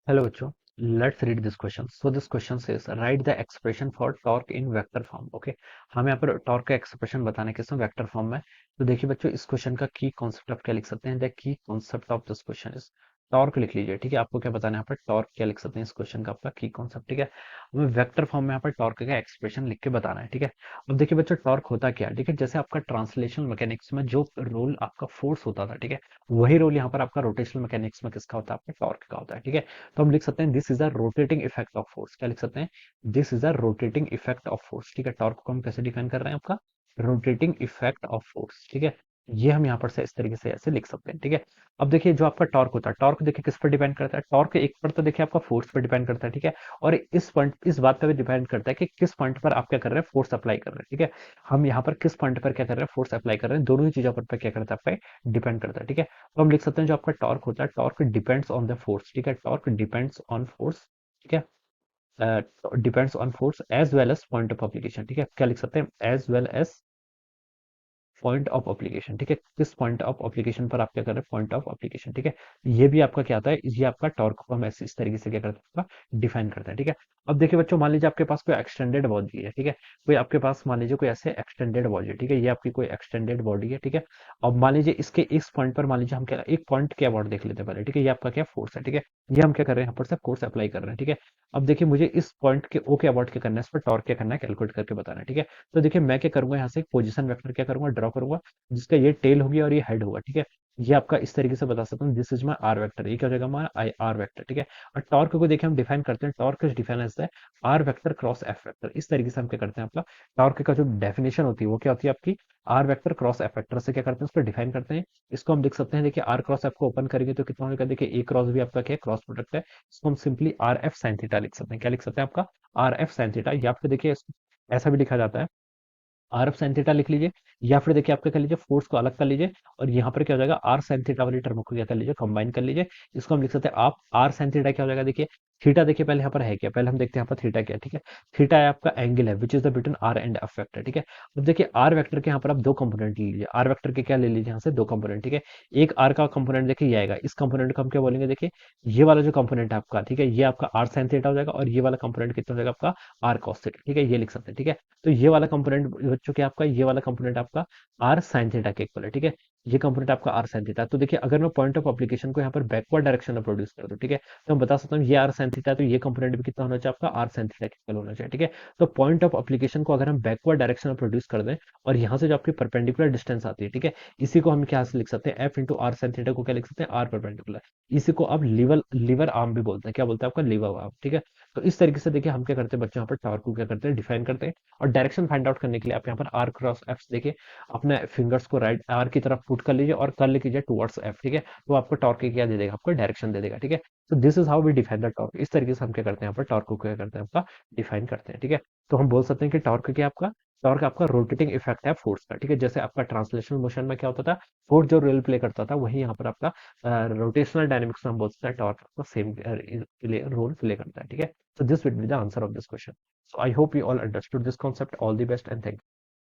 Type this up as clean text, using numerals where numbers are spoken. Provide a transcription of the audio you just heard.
Hello, Bachcho. Let's read this question. So this question says, write the expression for torque in vector form. Okay, हम यहाँ पर torque का expression बताने किस vector form में। तो देखिए बच्चों, इस क्वेश्चन का की कॉन्सेप्ट आप क्या लिख सकते हैं? The key concept of this question is torque लिख लीजिए। ठीक है, आपको क्या बताना है यहाँ पर? टॉर्क क्या लिख सकते हैं इस क्वेश्चन का? आपका की कॉन्सेप्ट। ठीक है, हमें वेक्टर फॉर्म में यहाँ पर टॉर्क का एक्सप्रेशन लिख के बताना है। ठीक है, अब देखिए बच्चों, टॉर्क होता क्या है? ठीक है, जैसे आपका ट्रांसलेशनल मैकेनिक्स में जो रोल आपका फोर्स होता था, ठीक है, वही रोल यहाँ पर आपका रोटेशनल मैकेनिक्स में किसका होता है? आपका टॉर्क का होता है। ठीक है, तो हम लिख सकते हैं this is a rotating effect of force. क्या लिख सकते हैं? This is a rotating effect of force. ठीक है, टॉर्क को हम कैसे डिफाइन कर रहे हैं? आपका रोटेटिंग इफेक्ट ऑफ फोर्स। ठीक है, ये हम यहाँ पर से इस तरीके से ऐसे लिख सकते हैं। ठीक है, अब देखिए जो आपका टॉर्क होता है, टॉर्क देखिए किस पर डिपेंड करता है? टॉर्क एक पर तो देखिए आपका फोर्स पर डिपेंड करता है। ठीक है, और इस पॉइंट, इस बात पर भी डिपेंड करता है कि किस पॉइंट पर आप क्या कर रहे हैं? फोर्स अप्लाई कर रहे हैं। ठीक है, हम यहाँ पर किस पॉइंट पर क्या कर रहे हैं? फोर्स अप्लाई कर रहे हैं। दोनों ही चीजों पर क्या करता है? आपका डिपेंड करता है। ठीक है, तो हम लिख सकते हैं जो आपका टॉर्क होता है, torque depends on the force. ठीक है, टॉर्क डिपेंड्स ऑन फोर्स। ठीक है, depends on force as well as point of application. ठीक है, क्या लिख सकते हैं? As well as point of application. ठीक है, किस पॉइंट ऑफ एप्लीकेशन पर आप क्या कर रहे हैं? Point of application. ठीक है, ये भी आपका क्या आता है? ये आपका टॉर्क को हम ऐसे इस तरीके से क्या करते हैं? आपका डिफाइन करते हैं। ठीक है, अब देखिए बच्चों, मान लीजिए आपके पास कोई एक्सटेंडेड बॉडी है। ठीक है, कोई आपके पास मान लीजिए कोई ऐसे एक्सटेंडेड बॉडी है। ठीक है, ये आपकी कोई एक्सटेंडेड बॉडी है। ठीक है, अब मान लीजिए इसके इस पॉइंट पर मान लीजिए हम क्या, एक पॉइंट के अबाउट देख लेते हैं पहले। ठीक है, ये आपका क्या फोर्स है? ठीक है, ये हम क्या कर रहे हैं? यहाँ पर से फोर्स अप्लाई कर रहे हैं। ठीक है, अब देखिए मुझे इस पॉइंट के ओ के अबाउट क्या करना है? इस पर टॉर्क क्या करना है? कैलकुलेट करके बताना है। ठीक है, तो देखिए मैं क्या करूंगा? यहाँ से एक पोजिशन वेक्टर क्या करूंगा? ड्रॉ करूंगा, जिसका ये टेल होगी और ये हेड होगा। ठीक है, ये आपका इस तरीके से बता सकता हूँ, this is my r vector. ये क्या हो जाएगा? हमारा आई आर वेक्टर। ठीक है, और टॉर्क को देखिए हम डिफाइन करते हैं, torque is define as the r vector cross f vector. इस तरीके से हम क्या करते हैं? आपका टॉर्क का जो डेफिनेशन होती है वो क्या होती है? आपकी r vector cross f vector से क्या करते हैं? उसको डिफाइन करते हैं। इसको हम लिख सकते हैं, देखिए आर क्रॉस एफ को ओपन करेंगे तो कितना होगा? देखिए ए क्रॉस भी आपका क्या क्रॉस प्रोडक्ट है। इसको हम simply R F sine theta लिख सकते हैं। क्या लिख सकते हैं? आपका आर एफ साइन थीटा, या फिर देखिए ऐसा भी लिखा जाता है, आर एफ साइन थीटा लिख लीजिए, या फिर देखिए आप क्या कर लीजिए, फोर्स को अलग कर लीजिए और यहाँ पर क्या हो जाएगा? आर साइन थीटा वाली टर्म को क्या कर लीजिए? कंबाइन कर लीजिए। इसको हम लिख सकते हैं आप आर साइन थीटा क्या हो जाएगा? देखिए थीटा, देखिए पहले यहाँ पर है क्या? पहले हम देखते हैं यहाँ पर थीटा क्या है। ठीक है, थीटा है आपका एंगल है which is the between r and f vector. ठीक है, अब देखिए आर वेक्टर के यहाँ पर आप दो कंपोनेंट ले लीजिए, आर वेक्टर के क्या ले लीजिए? यहाँ से दो कंपोनेंट। ठीक है, एक आर का कंपोनेंट देखिए ये आएगा, इस कंपोनेंट को हम क्या बोलेंगे? देखिए ये वाला जो कंपोनेंट है आपका, ठीक है, ये आपका आर साइन थीटा हो जाएगा और ये वाला कंपोनेंट कितना हो जाएगा? आपका आर कॉस थीटा। ठीक है, ये लिख सकते हैं। ठीक है, तो ये वाला कंपोनेंट बच्चों क्या आपका, ये वाला कंपोनेंट आपका आर साइन थीटा के इक्वल है। ठीक है, ये कंपोनेंट आपका आर साइन थीटा। तो देखिए अगर मैं पॉइंट ऑफ एप्लीकेशन को यहाँ पर बैकवर्ड डायरेक्शन में प्रोड्यूस कर दूं, ठीक है, तो मैं बता सकता हूँ ये आर साइन थीटा, तो ये कंपोनेंट भी कितना होना चाहिए? आपका आर साइन थीटा के इक्वल होना चाहिए। ठीक है, तो पॉइंट ऑफ एप्लीकेशन को अगर हम बैकवर्ड डायरेक्शन में प्रोड्यूस कर दें और यहाँ से जो आपकी परपेंडिकुलर डिस्टेंस आती है, ठीक है, इसी को हम क्या से लिख सकते हैं? F into r sine theta को क्या लिख सकते हैं? R perpendicular. इसी को आप लीवर लीवर आर्म भी बोलते हैं। क्या बोलते हैं? आपका लीवर आर्म। ठीक है, तो इस तरीके से देखिए हम क्या करते हैं बच्चों, यहाँ पर टॉर्क को क्या करते हैं? डिफाइन करते हैं। और डायरेक्शन फाइंड आउट करने के लिए आप यहाँ पर आर क्रॉस एफ देखिए, अपने फिंगर्स को राइट आर की तरफ पुट कर लीजिए और कर्ल कीजिए टुवर्ड्स एफ। ठीक है, तो आपको टॉर्क की क्या दे देगा? आपको डायरेक्शन दे देगा। ठीक है, तो this is how we define the torque. इस तरीके से हम क्या करते हैं? यहाँ पर टॉर्क को क्या करते हैं? आपका डिफाइन करते हैं। ठीक है, तो हम बोल सकते हैं कि टॉर्क क्या आपका, टॉर्क आपका रोटेटिंग इफेक्ट है फोर्स का। ठीक है, जैसे आपका ट्रांसलेशनल मोशन में क्या होता था? फोर्स जो रोल प्ले करता था, वही यहाँ पर आपका रोटेशनल डायनेमिक्स में हम बोल सकते हैं टॉर्क आपका सेम रोल प्ले करता है। ठीक है, so this would be the answer of this question. So I hope you all understood this concept. All the best and thank you.